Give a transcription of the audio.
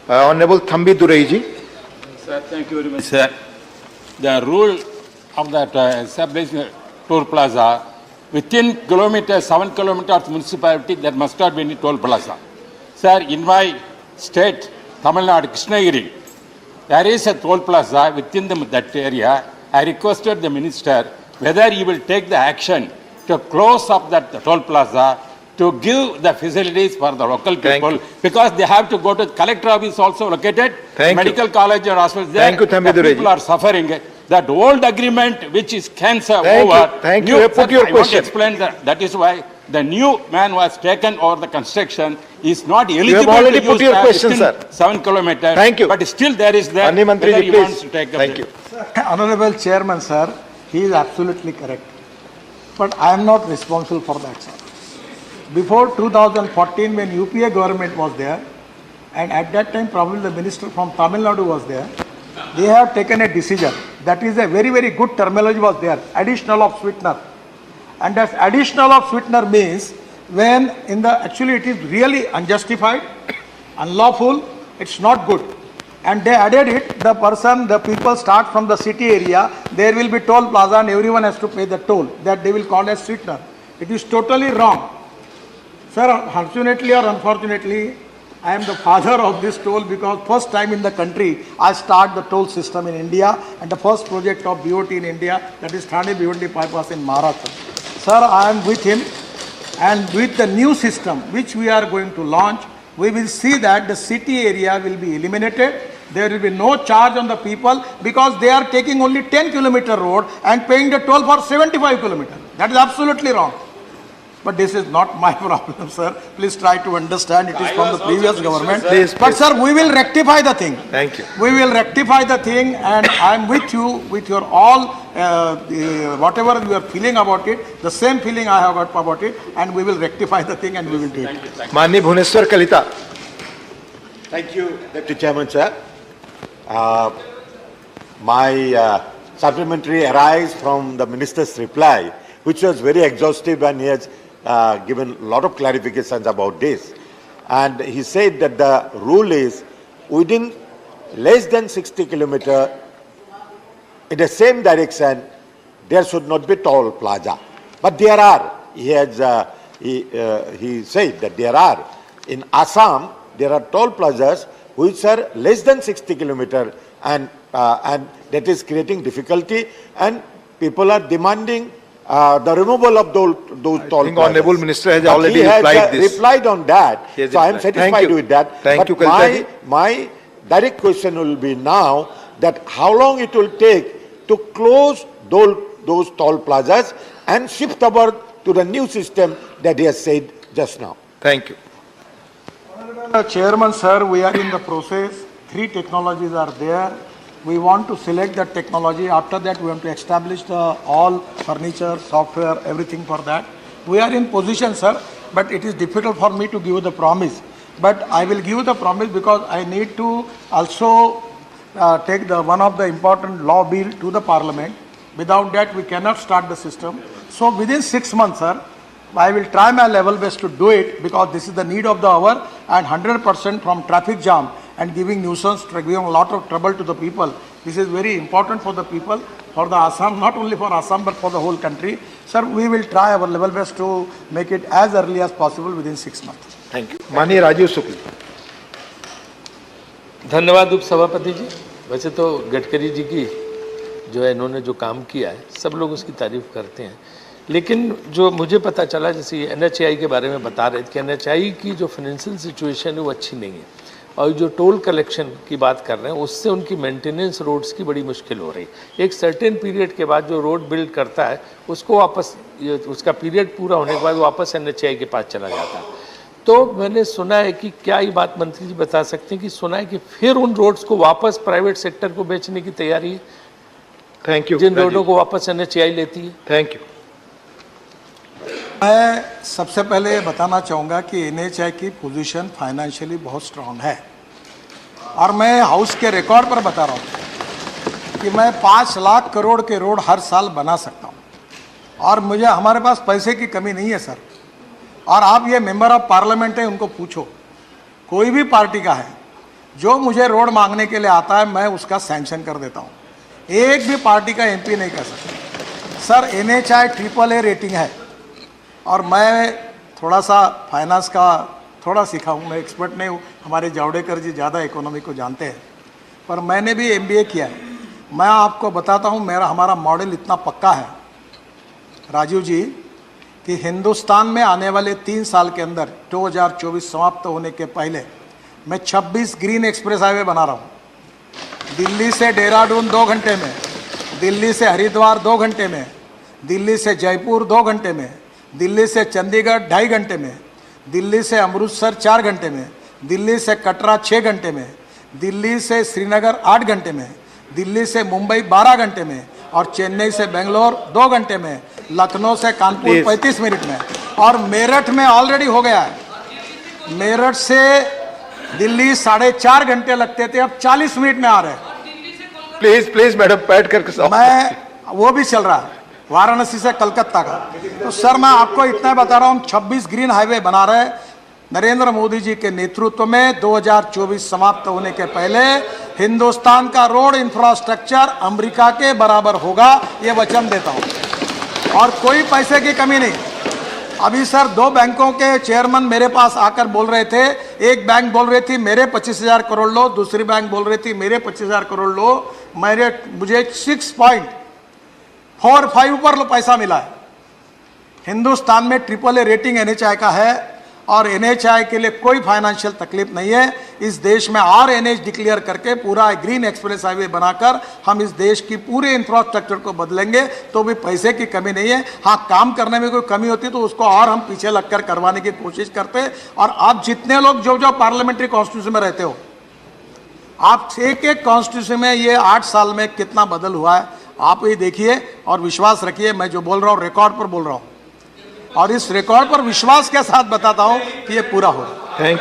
Honorable Thambi Durai ji. Sir, thank you very much, sir. The rule of that establishing toll plaza, within kilometers, 7 kilometers municipality, there must not be any toll plaza. Sir, in my state, Tamil Nadu, Krishnagiri, there is a toll plaza within that area. I requested the minister whether he will take the action to close up that toll plaza, to give the facilities for the local people, because they have to go to collector office also located, medical college or hospital. There, the people are suffering. That old agreement which is cancelled over. Thank you. Put your question. I want to explain that is why the new man was taken over the construction is not eligible. You have already to put use your question, sir. 7 kilometers. Thank you. But still there is that. Mantri, He wants to take Thank you. Honorable Chairman, sir, he is absolutely correct. But I am not responsible for that, sir. Before 2014, when UPA government was there, and at that time probably the minister from Tamil Nadu was there, they have taken a decision. That is a very, very good terminology was there, additional of sweetener. And that additional of sweetener means when actually it is really unjustified, unlawful, it's not good. And they added it, the people start from the city area, there will be toll plaza and everyone has to pay the toll, that they will call as sweetener. It is totally wrong. Sir, fortunately or unfortunately, I am the father of this toll because first time in the country I start the toll system in India, and the first project of BOT in India, that is Thane BOT bypass in Maharashtra. Sir, I am with him, and with the new system which we are going to launch, we will see that the city area will be eliminated. There will be no charge on the people because they are taking only 10-kilometer road and paying the toll for 75 kilometers. That is absolutely wrong. But this is not my problem, sir. Please try to understand. It is from the previous government. But sir, we will rectify the thing. Thank you. We will rectify the thing, and I am with you, with your all, whatever you are feeling about it, the same feeling I have got about it, and we will rectify the thing and we will do it. Mani Bhuneswar Kalita. Thank you, Deputy Chairman, sir. My supplementary arise from the Minister's reply, which was very exhaustive, and he has given a lot of clarifications about this. And he said that the rule is within less than 60 kilometers in the same direction, there should not be toll plaza. But there are. He said that there are. In Assam, there are toll plazas which are less than 60 kilometers, and that is creating difficulty, and people are demanding the removal of those toll plazas. Honorable Minister has already replied on that. So I am satisfied with that. Thank you, my direct question will be now that how long it will take to close those toll plazas and shift over to the new system that he has said just now. Thank you. Honorable Chairman, sir, we are in the process. 3 technologies are there. We want to select the technology. After that, we want to establish all furniture, software, everything for that. We are in position, sir, but it is difficult for me to give you the promise. But I will give you the promise because I need to also take one of the important law bill to the Parliament. Without that, we cannot start the system. So within 6 months, sir, I will try my level best to do it because this is the need of the hour, and 100% from traffic jam and giving nuisance, giving a lot of trouble to the people. This is very important for the people, for the Assam, not only for Assam but for the whole country. Sir, we will try our level best to make it as early as possible within 6 months. Thank you. Mani Rajiv Shukla. धन्यवाद उपसभापति जी। वैसे तो गडकरी जी की जो है इन्होंने जो काम किया है सब लोग उसकी तारीफ करते हैं, लेकिन जो मुझे पता चला जैसे NHAI के बारे में बता रहे थे कि NHAI की जो फाइनेंशियल सिचुएशन है वो अच्छी नहीं है, और जो टोल कलेक्शन की बात कर रहे हैं उससे उनकी मेंटेनेंस रोड्स की बड़ी मुश्किल हो रही है। एक सर्टेन पीरियड के बाद जो रोड बिल्ड करता है उसको वापस, उसका पीरियड पूरा होने के बाद वापस NHAI के पास चला जाता है। तो मैंने सुना है कि क्या ये बात मंत्री जी बता सकते हैं कि सुना है कि फिर उन रोड्स को वापस प्राइवेट सेक्टर को बेचने की तैयारी है? Thank you. जिन रोडों को वापस NHAI लेती है। Thank you. मैं सबसे पहले बताना चाहूँगा कि NHAI की पोजीशन फाइनेंशियली बहुत स्ट्रांग है, और मैं हाउस के रिकॉर्ड पर बता रहा हूँ कि मैं 5 लाख करोड़ के रोड हर साल बना सकता हूँ, और मुझे हमारे पास पैसे की कमी नहीं है सर। और आप ये मेंबर ऑफ पार्लियामेंट है, उनको पूछो, कोई भी पार्टी का है, जो मुझे रोड मांगने के लिए आता है मैं उसका सैंक्शन कर देता हूँ। एक भी पार्टी का एमपी नहीं कर सकता। सर NHAI AAA रेटिंग है और मैं थोड़ा सा फाइनेंस का थोड़ा सीखा हूँ, मैं एक्सपर्ट नहीं हूँ, हमारे जावड़ेकर जी ज़्यादा इकोनॉमी को जानते हैं, पर मैंने भी MBA किया है। मैं आपको बताता हूँ हमारा मॉडल इतना पक्का है राजीव जी कि हिंदुस्तान में आने वाले 3 साल के अंदर 2024 समाप्त होने के पहले मैं 26 ग्रीन एक्सप्रेस हाईवे बना रहा हूँ। दिल्ली से देहरादून 2 घंटे में, दिल्ली से हरिद्वार 2 घंटे में, दिल्ली से जयपुर 2 घंटे में, दिल्ली से चंडीगढ़ 2.5 घंटे में, दिल्ली से अमृतसर 4 घंटे में, दिल्ली से कटरा 6 घंटे में, दिल्ली से श्रीनगर 8 घंटे में, दिल्ली से मुंबई 12 घंटे में और चेन्नई से बेंगलोर 2 घंटे में, लखनऊ से कानपुर 35 मिनट में और मेरठ में ऑलरेडी हो गया है। मेरठ से दिल्ली 4.5 घंटे लगते थे, अब 40 मिनट में आ रहे हैं। प्लीज प्लीज मैडम पैड करके मैं वो भी चल रहा है वाराणसी से कलकत्ता का। तो सर मैं आपको इतना बता रहा हूँ 26 ग्रीन हाईवे बना रहे नरेंद्र मोदी जी के नेतृत्व में 2024 समाप्त होने के पहले हिंदुस्तान का रोड इंफ्रास्ट्रक्चर अमेरिका के बराबर होगा, ये वचन देता हूँ और कोई पैसे की कमी नहीं। अभी सर 2 बैंकों के चेयरमैन मेरे पास आकर बोल रहे थे, एक बैंक बोल रही थी मेरे 25,000 करोड़ लो, दूसरी बैंक बोल रही थी मेरे 25,000 करोड़ लो, मुझे 6.45 पर पैसा मिला है। हिंदुस्तान में AAA रेटिंग NHAI का है और NHAI के लिए कोई फाइनेंशियल तकलीफ नहीं है। इस देश में RNH डिक्लेयर करके पूरा ग्रीन एक्सप्रेस हाईवे बनाकर हम इस देश की पूरे इंफ्रास्ट्रक्चर को बदलेंगे, तो भी पैसे की कमी नहीं है। हाँ, काम करने में कोई कमी होती है तो उसको और हम पीछे लगकर करवाने की कोशिश करते हैं। और आप जितने लोग जो पार्लियामेंट्री कॉन्स्टिट्यूशन में रहते हो, आप एक कॉन्स्टिट्यूशन में ये 8 साल में कितना बदल हुआ है आप ये देखिए और विश्वास रखिए, मैं जो बोल रहा हूँ रिकॉर्ड पर बोल रहा हूँ और इस रिकॉर्ड पर विश्वास के साथ बताता हूँ कि ये पूरा होगा। थैंक